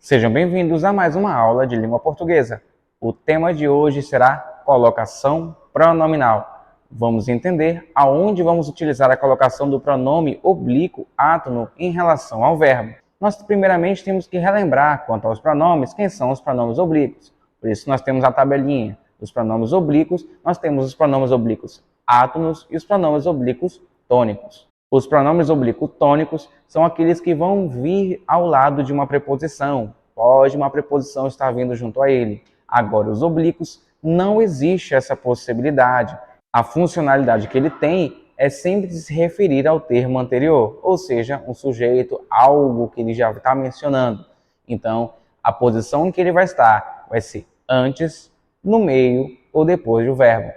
Sejam bem-vindos a mais uma aula de língua portuguesa. O tema de hoje será colocação pronominal. Vamos entender aonde vamos utilizar a colocação do pronome oblíquo átono em relação ao verbo. Nós primeiramente temos que relembrar quanto aos pronomes, quem são os pronomes oblíquos. Por isso nós temos a tabelinha dos pronomes oblíquos, nós temos os pronomes oblíquos átonos e os pronomes oblíquos tônicos. Os pronomes oblíquos tônicos são aqueles que vão vir ao lado de uma preposição. Pode uma preposição estar vindo junto a ele. Agora, os oblíquos, não existe essa possibilidade. A funcionalidade que ele tem é sempre se referir ao termo anterior, ou seja, um sujeito, algo que ele já está mencionando. Então, a posição em que ele vai estar vai ser antes, no meio ou depois do verbo.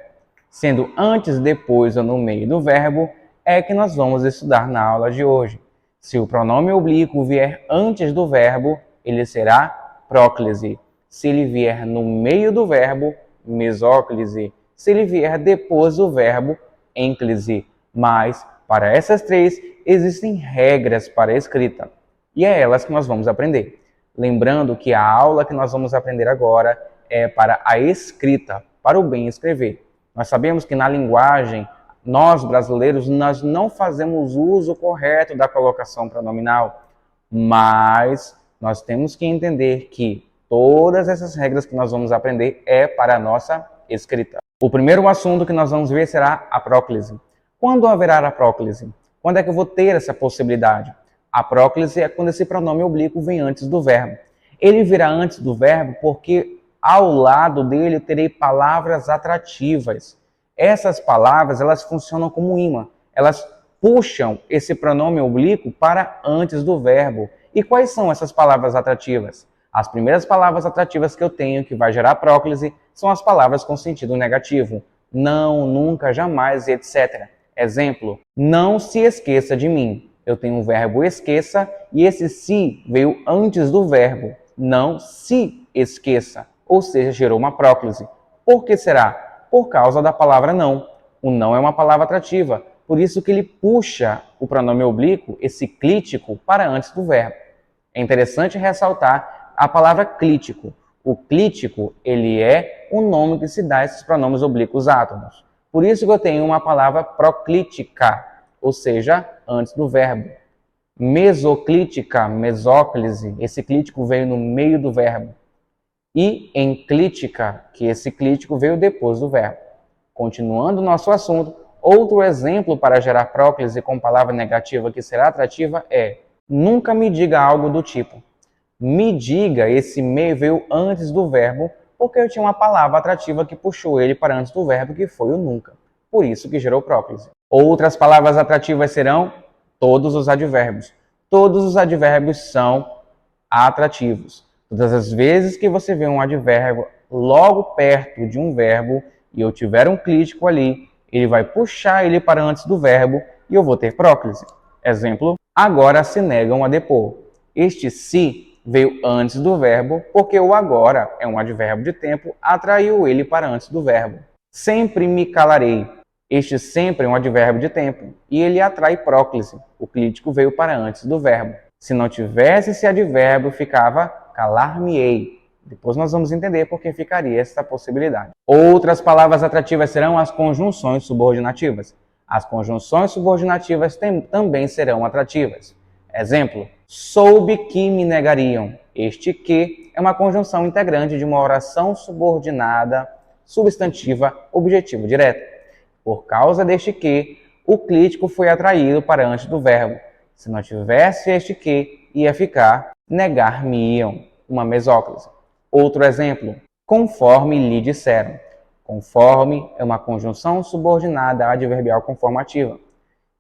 Sendo antes, depois ou no meio do verbo, é que nós vamos estudar na aula de hoje. Se o pronome oblíquo vier antes do verbo, ele será próclise. Se ele vier no meio do verbo, mesóclise. Se ele vier depois do verbo, ênclise. Mas, para essas três, existem regras para a escrita. E é elas que nós vamos aprender. Lembrando que a aula que nós vamos aprender agora é para a escrita, para o bem escrever. Nós sabemos que na linguagem, nós brasileiros, nós não fazemos uso correto da colocação pronominal, mas nós temos que entender que todas essas regras que nós vamos aprender é para a nossa escrita. O primeiro assunto que nós vamos ver será a próclise. Quando haverá a próclise? Quando é que eu vou ter essa possibilidade? A próclise é quando esse pronome oblíquo vem antes do verbo. Ele virá antes do verbo porque ao lado dele eu terei palavras atrativas. Essas palavras, elas funcionam como imã. Elas puxam esse pronome oblíquo para antes do verbo. E quais são essas palavras atrativas? As primeiras palavras atrativas que eu tenho, que vai gerar próclise, são as palavras com sentido negativo. Não, nunca, jamais, etc. Exemplo, não se esqueça de mim. Eu tenho o verbo esqueça e esse se veio antes do verbo. Não se esqueça. Ou seja, gerou uma próclise. Por que será? Por causa da palavra não. O não é uma palavra atrativa, por isso que ele puxa o pronome oblíquo, esse clítico, para antes do verbo. É interessante ressaltar a palavra clítico. O clítico, ele é o nome que se dá a esses pronomes oblíquos átonos. Por isso que eu tenho uma palavra proclítica, ou seja, antes do verbo. Mesoclítica, mesóclise, esse clítico veio no meio do verbo. E enclítica, que esse clítico veio depois do verbo. Continuando o nosso assunto, outro exemplo para gerar próclise com palavra negativa que será atrativa é nunca me diga algo do tipo. Me diga, esse me veio antes do verbo, porque eu tinha uma palavra atrativa que puxou ele para antes do verbo, que foi o nunca. Por isso que gerou próclise. Outras palavras atrativas serão todos os advérbios. Todos os advérbios são atrativos. Todas as vezes que você vê um advérbio logo perto de um verbo e eu tiver um clítico ali, ele vai puxar ele para antes do verbo e eu vou ter próclise. Exemplo, agora se negam a depor. Este se veio antes do verbo porque o agora é um advérbio de tempo, atraiu ele para antes do verbo. Sempre me calarei. Este sempre é um advérbio de tempo e ele atrai próclise. O clítico veio para antes do verbo. Se não tivesse esse advérbio, ficava calar-me-ei. Depois nós vamos entender por que ficaria essa possibilidade. Outras palavras atrativas serão as conjunções subordinativas. As conjunções subordinativas também serão atrativas. Exemplo, soube que me negariam. Este que é uma conjunção integrante de uma oração subordinada, substantiva, objetivo direto. Por causa deste que, o clítico foi atraído para antes do verbo. Se não tivesse este que, ia ficar negar-me-iam, uma mesóclise. Outro exemplo, conforme lhe disseram. Conforme é uma conjunção subordinada adverbial conformativa.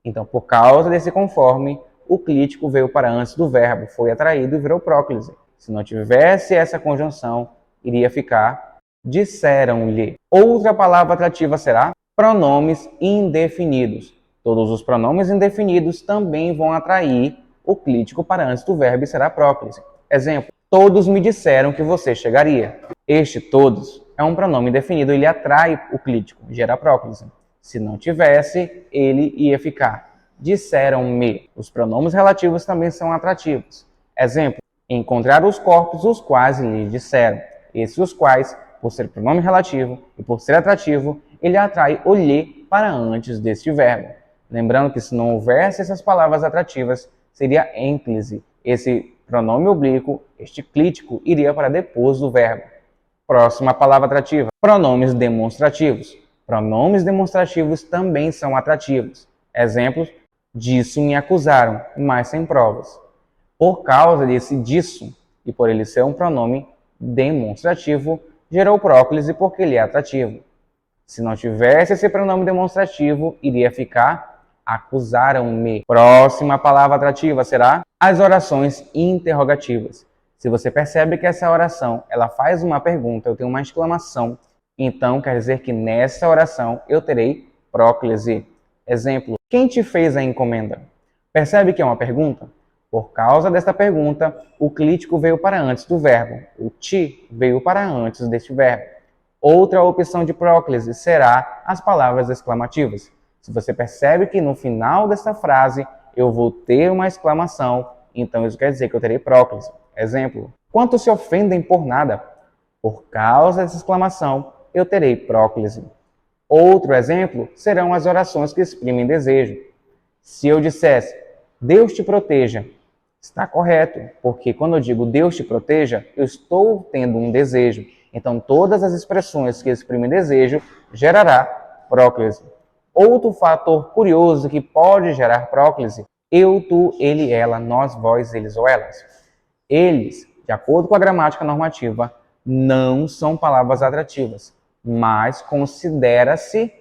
Então, por causa desse conforme, o clítico veio para antes do verbo, foi atraído e virou próclise. Se não tivesse essa conjunção, iria ficar disseram-lhe. Outra palavra atrativa será pronomes indefinidos. Todos os pronomes indefinidos também vão atrair o clítico para antes do verbo e será próclise. Exemplo, todos me disseram que você chegaria. Este todos é um pronome indefinido, ele atrai o clítico, gera próclise. Se não tivesse, ele ia ficar disseram-me. Os pronomes relativos também são atrativos. Exemplo, Encontrar os corpos os quais lhe disseram. Esses os quais, por ser pronome relativo e por ser atrativo, ele atrai o lhe para antes deste verbo. Lembrando que se não houvesse essas palavras atrativas, seria ênclise. Esse pronome oblíquo, este clítico, iria para depois do verbo. Próxima palavra atrativa. Pronomes demonstrativos. Pronomes demonstrativos também são atrativos. Exemplos: disso me acusaram, mas sem provas. Por causa disso, e por ele ser um pronome demonstrativo, gerou próclise porque ele é atrativo. Se não tivesse esse pronome demonstrativo, iria ficar acusaram-me. Próxima palavra atrativa será as orações interrogativas. Se você percebe que essa oração ela faz uma pergunta, eu tenho uma exclamação, então quer dizer que nessa oração eu terei próclise. Exemplo: quem te fez a encomenda? Percebe que é uma pergunta? Por causa desta pergunta, o clítico veio para antes do verbo. O ti veio para antes deste verbo. Outra opção de próclise será as palavras exclamativas. Se você percebe que no final desta frase eu vou ter uma exclamação, então isso quer dizer que eu terei próclise. Exemplo: quantos se ofendem por nada? Por causa dessa exclamação, eu terei próclise. Outro exemplo serão as orações que exprimem desejo. Se eu dissesse, Deus te proteja, está correto, porque quando eu digo Deus te proteja, eu estou tendo um desejo. Então, todas as expressões que exprimem desejo gerará próclise. Outro fator curioso que pode gerar próclise: eu, tu, ele, ela, nós, vós, eles ou elas. Eles, de acordo com a gramática normativa, não são palavras atrativas, mas considera-se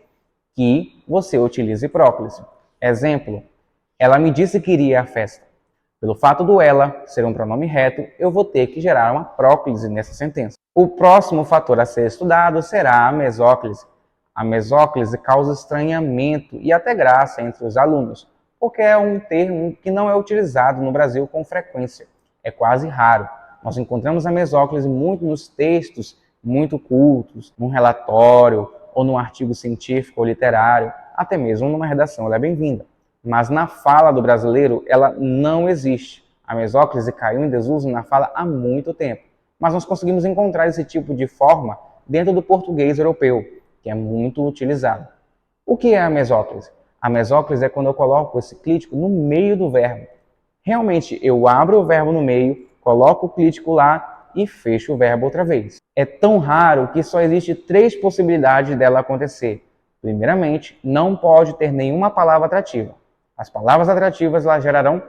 que você utilize próclise. Exemplo: ela me disse que iria à festa. Pelo fato do ela ser um pronome reto, eu vou ter que gerar uma próclise nessa sentença. O próximo fator a ser estudado será a mesóclise. A mesóclise causa estranhamento e até graça entre os alunos, porque é um termo que não é utilizado no Brasil com frequência. É quase raro. Nós encontramos a mesóclise muito nos textos muito cultos, num relatório ou num artigo científico ou literário, até mesmo numa redação, ela é bem-vinda. Mas na fala do brasileiro, ela não existe. A mesóclise caiu em desuso na fala há muito tempo. Mas nós conseguimos encontrar esse tipo de forma dentro do português europeu, que é muito utilizado. O que é a mesóclise? A mesóclise é quando eu coloco esse clítico no meio do verbo. Realmente, eu abro o verbo no meio, coloco o clítico lá e fecho o verbo outra vez. É tão raro que só existe 3 possibilidades dela acontecer. Primeiramente, não pode ter nenhuma palavra atrativa. As palavras atrativas lá gerarão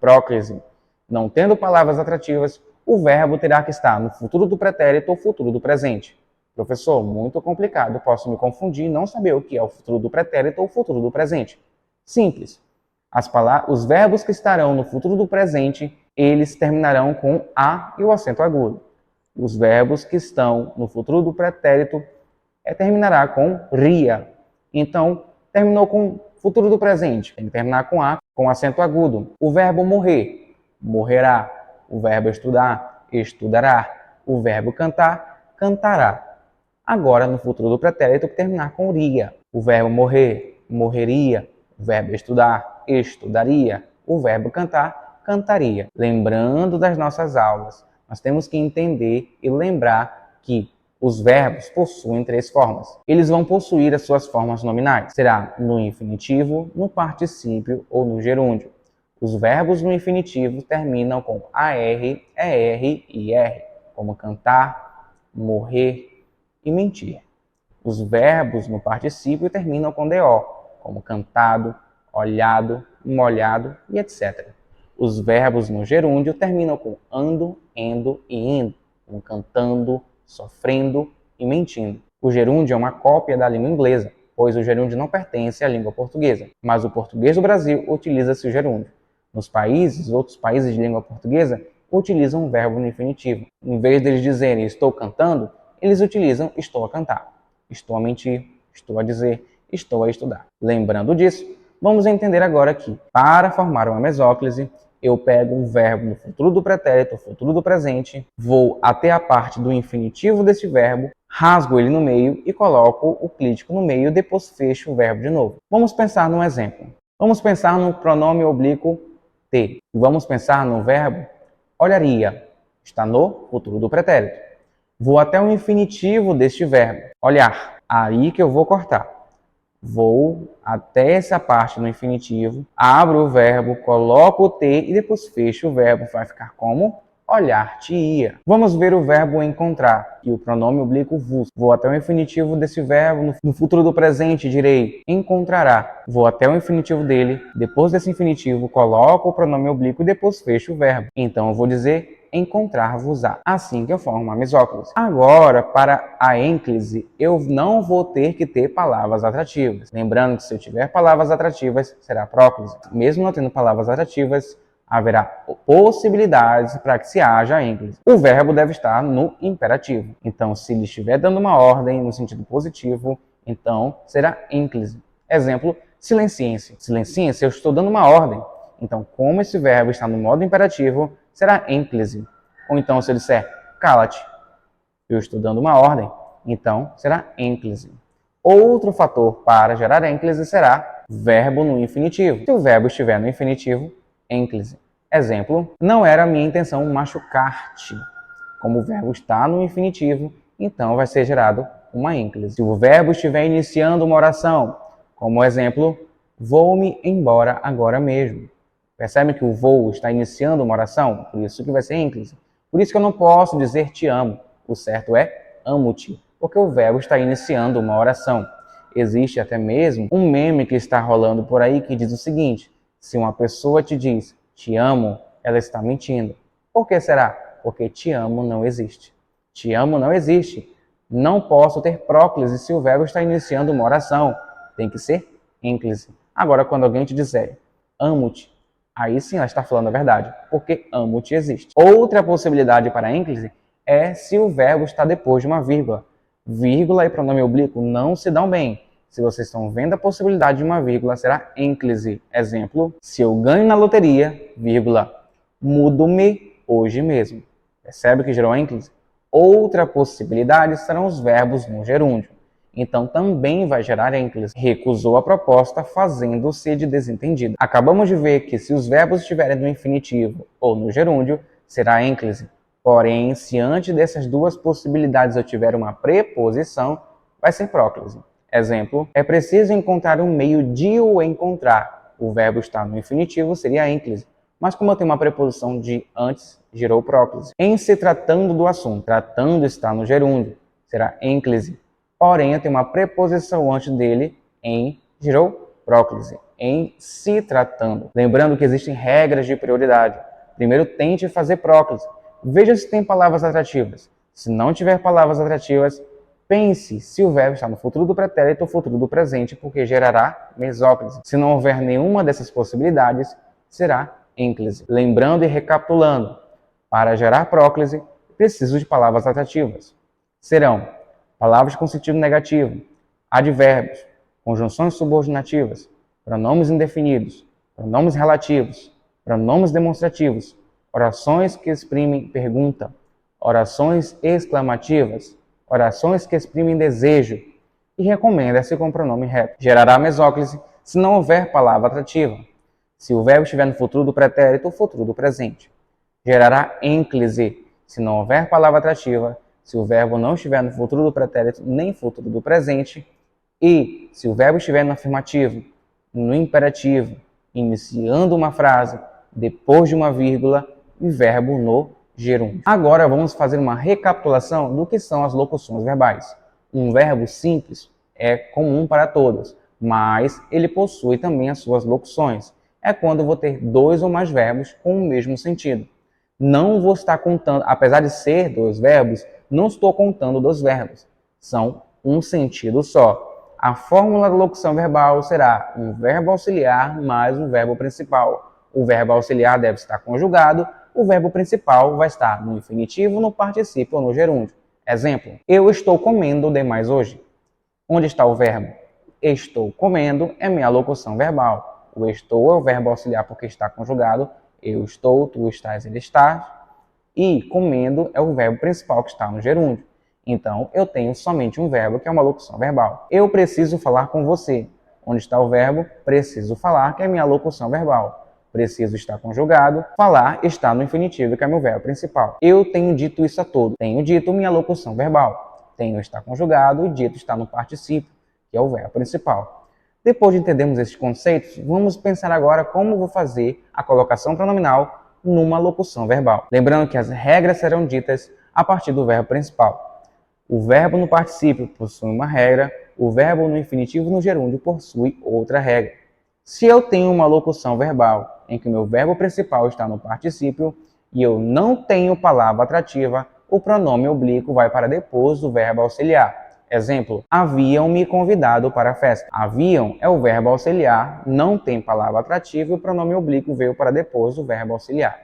próclise. Não tendo palavras atrativas, o verbo terá que estar no futuro do pretérito ou futuro do presente. Professor, muito complicado, posso me confundir e não saber o que é o futuro do pretérito ou o futuro do presente. Simples. Os verbos que estarão no futuro do presente, eles terminarão com a e o acento agudo. Os verbos que estão no futuro do pretérito terminará com ria. Então, terminou com futuro do presente, tem que terminar com a, com acento agudo. O verbo morrer, morrerá. O verbo estudar, estudará. O verbo cantar, cantará. Agora, no futuro do pretérito, terminar com ria. O verbo morrer, morreria. O verbo estudar, estudaria. O verbo cantar, cantaria. Lembrando das nossas aulas, nós temos que entender e lembrar que os verbos possuem 3 formas. Eles vão possuir as suas formas nominais. Será no infinitivo, no particípio ou no gerúndio. Os verbos no infinitivo terminam com AR, ER e R, como cantar, morrer e mentir. Os verbos no particípio terminam com DO, como cantado, olhado, molhado e etc. Os verbos no gerúndio terminam com ando, endo e indo, como cantando, sofrendo e mentindo. O gerúndio é uma cópia da língua inglesa, pois o gerúndio não pertence à língua portuguesa, mas o português do Brasil utiliza-se o gerúndio. Outros países de língua portuguesa utilizam o verbo no infinitivo. Em vez deles dizerem estou cantando, eles utilizam estou a cantar, estou a mentir, estou a dizer, estou a estudar. Lembrando disso, vamos entender agora que, para formar uma mesóclise, eu pego um verbo no futuro do pretérito, futuro do presente, vou até a parte do infinitivo desse verbo, rasgo ele no meio e coloco o clítico no meio, depois fecho o verbo de novo. Vamos pensar num exemplo. Vamos pensar no pronome oblíquo T. Vamos pensar no verbo olharia. Está no futuro do pretérito. Vou até o infinitivo deste verbo, olhar. Aí que eu vou cortar. Vou até essa parte no infinitivo, abro o verbo, coloco o T e depois fecho o verbo. Vai ficar como? Olhar-te-ia. Vamos ver o verbo encontrar e o pronome oblíquo vos. Vou até o infinitivo desse verbo, no futuro do presente direi encontrará. Vou até o infinitivo dele, depois desse infinitivo coloco o pronome oblíquo e depois fecho o verbo. Então eu vou dizer encontrar-vos-á. Assim que eu formo a mesóclise. Agora, para a ênclise, eu não vou ter que ter palavras atrativas. Lembrando que se eu tiver palavras atrativas, será próclise. Mesmo não tendo palavras atrativas, haverá possibilidades para que se haja ênclise. O verbo deve estar no imperativo. Então, se ele estiver dando uma ordem no sentido positivo, então será ênclise. Exemplo, silenciem-se. Silenciem-se, eu estou dando uma ordem. Então, como esse verbo está no modo imperativo, será ênclise. Ou então, se eu disser cala-te, eu estou dando uma ordem, então será ênclise. Outro fator para gerar ênclise será verbo no infinitivo. Se o verbo estiver no infinitivo, ênclise. Exemplo, não era minha intenção machucar-te. Como o verbo está no infinitivo, então vai ser gerado uma ênclise. Se o verbo estiver iniciando uma oração, como exemplo, vou-me embora agora mesmo. Percebe que o vou está iniciando uma oração? Por isso que vai ser ênclise. Por isso que eu não posso dizer te amo. O certo é amo-te, porque o verbo está iniciando uma oração. Existe até mesmo um meme que está rolando por aí que diz o seguinte: se uma pessoa te diz te amo, ela está mentindo. Por que será? Porque te amo não existe. Te amo não existe. Não posso ter próclise se o verbo está iniciando uma oração. Tem que ser ênclise. Agora, quando alguém te disser amo-te, aí sim ela está falando a verdade, porque amo-te existe. Outra possibilidade para ênclise é se o verbo está depois de uma vírgula. Vírgula e pronome oblíquo não se dão bem. Se vocês estão vendo a possibilidade de uma vírgula, será ênclise. Exemplo, se eu ganho na loteria, vírgula, mudo-me hoje mesmo. Percebe que gerou ênclise? Outra possibilidade serão os verbos no gerúndio. Então também vai gerar ênclise. Recusou a proposta, fazendo-se de desentendido. Acabamos de ver que se os verbos estiverem no infinitivo ou no gerúndio, será ênclise. Porém, se antes dessas duas possibilidades eu tiver uma preposição, vai ser próclise. Exemplo, é preciso encontrar um meio de o encontrar. O verbo está no infinitivo, seria ênclise. Mas como eu tenho uma preposição de antes, gerou próclise. Em se tratando do assunto, tratando está no gerúndio, será ênclise. Porém, eu tenho uma preposição antes dele, em, gerou próclise. Em se tratando. Lembrando que existem regras de prioridade. Primeiro, tente fazer próclise. Veja se tem palavras atrativas. Se não tiver palavras atrativas, pense se o verbo está no futuro do pretérito ou futuro do presente, porque gerará mesóclise. Se não houver nenhuma dessas possibilidades, será ênclise. Lembrando e recapitulando, para gerar próclise, preciso de palavras atrativas. Serão palavras com sentido negativo, advérbios, conjunções subordinativas, pronomes indefinidos, pronomes relativos, pronomes demonstrativos, orações que exprimem pergunta, orações exclamativas, orações que exprimem desejo, e recomenda-se com pronome reto. Gerará mesóclise se não houver palavra atrativa, se o verbo estiver no futuro do pretérito ou futuro do presente. Gerará ênclise se não houver palavra atrativa, se o verbo não estiver no futuro do pretérito nem futuro do presente, e se o verbo estiver no afirmativo, no imperativo, iniciando uma frase, depois de uma vírgula, e verbo no gerúndio. Agora vamos fazer uma recapitulação do que são as locuções verbais. Um verbo simples é comum para todos, mas ele possui também as suas locuções. É quando eu vou ter dois ou mais verbos com o mesmo sentido. Não vou estar contando, apesar de ser dois verbos, não estou contando dois verbos. São um sentido só. A fórmula da locução verbal será um verbo auxiliar mais um verbo principal. O verbo auxiliar deve estar conjugado, o verbo principal vai estar no infinitivo, no particípio ou no gerúndio. Exemplo, eu estou comendo demais hoje. Onde está o verbo? Estou comendo é minha locução verbal. O estou é o verbo auxiliar porque está conjugado. Eu estou, tu estás, ele está. E comendo é o verbo principal que está no gerúndio. Então, eu tenho somente um verbo que é uma locução verbal. Eu preciso falar com você. Onde está o verbo? Preciso falar, que é minha locução verbal. preciso está conjugado. Falar está no infinitivo, que é meu verbo principal. Eu tenho dito isso a todos. Tenho dito minha locução verbal. Tenho está conjugado e dito está no particípio, que é o verbo principal. Depois de entendermos esses conceitos, vamos pensar agora como vou fazer a colocação pronominal numa locução verbal. Lembrando que as regras serão ditas a partir do verbo principal. O verbo no particípio possui uma regra, o verbo no infinitivo no gerúndio possui outra regra. Se eu tenho uma locução verbal em que o meu verbo principal está no particípio e eu não tenho palavra atrativa, o pronome oblíquo vai para depois do verbo auxiliar. Exemplo, haviam me convidado para a festa. Haviam é o verbo auxiliar, não tem palavra atrativa e o pronome oblíquo veio para depois do verbo auxiliar.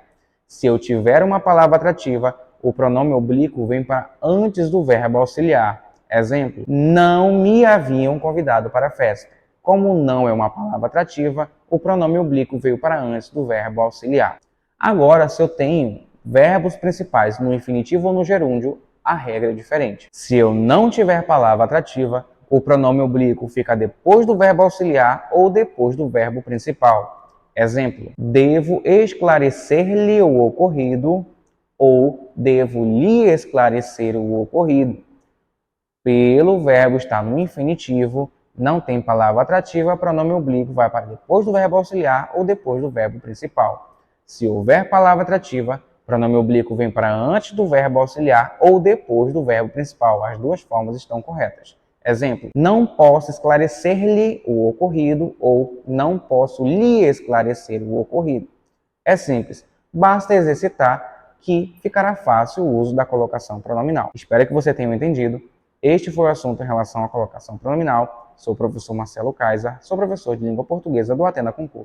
Se eu tiver uma palavra atrativa, o pronome oblíquo vem para antes do verbo auxiliar. Exemplo, não me haviam convidado para a festa. Como não é uma palavra atrativa, o pronome oblíquo veio para antes do verbo auxiliar. Agora, se eu tenho verbos principais no infinitivo ou no gerúndio, a regra é diferente. Se eu não tiver palavra atrativa, o pronome oblíquo fica depois do verbo auxiliar ou depois do verbo principal. Exemplo, devo esclarecer-lhe o ocorrido ou devo lhe esclarecer o ocorrido. Pelo verbo estar no infinitivo, não tem palavra atrativa, pronome oblíquo vai para depois do verbo auxiliar ou depois do verbo principal. Se houver palavra atrativa, pronome oblíquo vem para antes do verbo auxiliar ou depois do verbo principal. As duas formas estão corretas. Exemplo, não posso esclarecer-lhe o ocorrido ou não posso lhe esclarecer o ocorrido. É simples, basta exercitar que ficará fácil o uso da colocação pronominal. Espero que você tenha entendido. Este foi o assunto em relação à colocação pronominal. Sou o professor Marcelo Kaiser, sou professor de língua portuguesa do Atena Concurso.